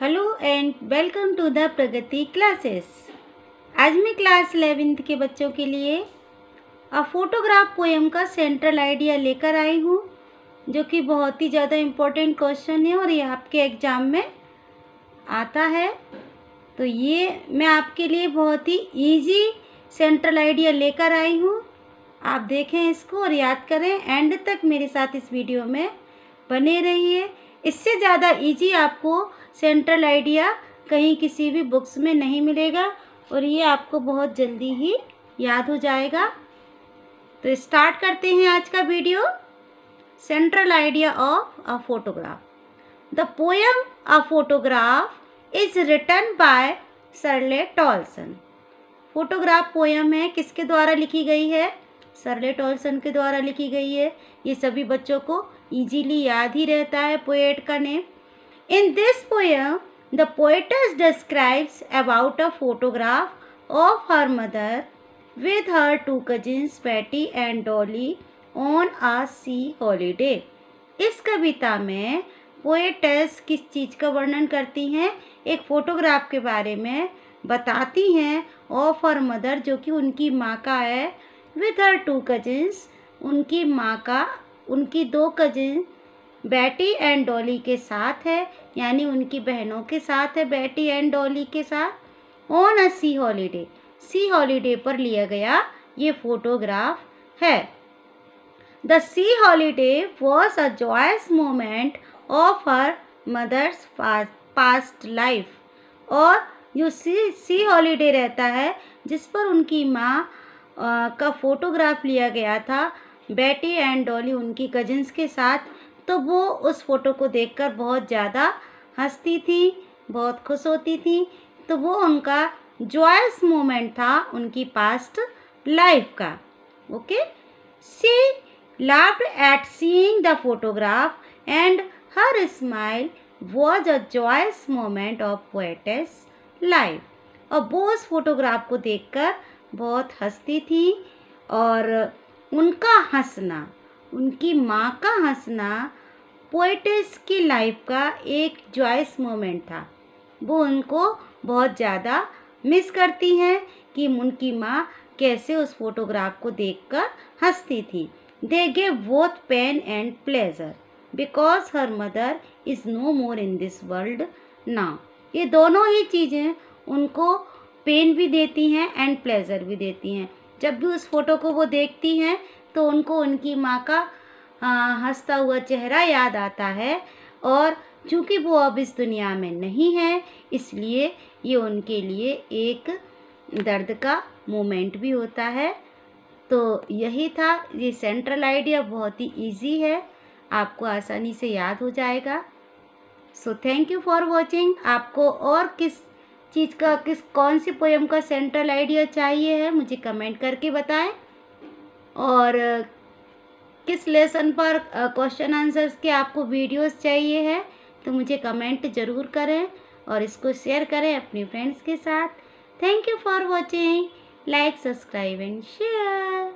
Hello and welcome to the Pragati classes. आज मैं class 11th के बच्चों के लिए अ फोटोग्राफ पोएम का सेंट्रल आइडिया लेकर आई हूँ, जो कि बहुत ही ज़्यादा इम्पोर्टेंट क्वेश्चन है और ये आपके एग्ज़ाम में आता है। तो ये मैं आपके लिए बहुत ही इजी सेंट्रल आइडिया लेकर आई हूँ। आप देखें इसको और याद करें, एंड तक मेरे साथ इस वीडियो में बने रहिए। इससे ज़्यादा इजी आपको सेंट्रल आइडिया कहीं किसी भी बुक्स में नहीं मिलेगा और ये आपको बहुत जल्दी ही याद हो जाएगा। तो स्टार्ट करते हैं आज का video. Central idea of a photograph. The poem a photograph is written by Shirley Toulson. Photograph poem है, किसके द्वारा लिखी गई है? शर्ले टॉलसन के द्वारा लिखी गई है। ये सभी बच्चों को इजीली याद ही रहता है पोएट का name. In this poem, the poetess describes about a photograph of her mother with her two cousins Betty and Dolly on a sea holiday. इस कविता में पोएटेस किस चीज़ का वर्णन करती हैं? एक फोटोग्राफ के बारे में बताती हैं। ऑफ हर मदर, जो कि उनकी माँ का है। विथ हर टू कजिन्स, उनकी माँ का, उनकी दो कजिन बैटी एंड डॉली के साथ है, यानी उनकी बहनों के साथ है, बैटी एंड डॉली के साथ। On a sea holiday, sea holiday पर लिया गया ये फोटोग्राफ है। The sea holiday was a joyous moment of her mother's past life. और जो सी हॉलीडे रहता है, जिस पर उनकी माँ का फोटोग्राफ लिया गया था बैटी एंड डॉली उनकी कजिन्स के साथ, तो वो उस फोटो को देखकर बहुत ज़्यादा हंसती थी, बहुत खुश होती थी। तो वो उनका जॉयस मोमेंट था उनकी पास्ट लाइफ का। Okay, she laughed at seeing the photograph and her smile was a joyous moment of poetess life. और वो उस फोटोग्राफ को देखकर बहुत हंसती थी और उनका हंसना, उनकी माँ का हंसना पोएटेस की लाइफ का एक जॉयस मोमेंट था। वो उनको बहुत ज़्यादा मिस करती हैं कि उनकी माँ कैसे उस फोटोग्राफ को देखकर हंसती थी। They gave both pain and pleasure because her mother is no more in this world now. ये दोनों ही चीज़ें उनको पेन भी देती हैं एंड प्लेजर भी देती हैं। जब भी उस फोटो को वो देखती हैं तो उनको उनकी माँ का हंसता हुआ चेहरा याद आता है, और चूँकि वो अब इस दुनिया में नहीं है, इसलिए ये उनके लिए एक दर्द का मोमेंट भी होता है। तो यही था ये सेंट्रल आइडिया, बहुत ही इजी है, आपको आसानी से याद हो जाएगा। So thank you for watching. आपको और किस चीज़ का, कौन सी पोएम का सेंट्रल आइडिया चाहिए है, मुझे कमेंट करके बताएं। और किस लेसन पर क्वेश्चन आंसर्स के आपको वीडियोस चाहिए है, तो मुझे कमेंट ज़रूर करें और इसको शेयर करें अपने फ्रेंड्स के साथ। Thank you for watching. Like, subscribe and share.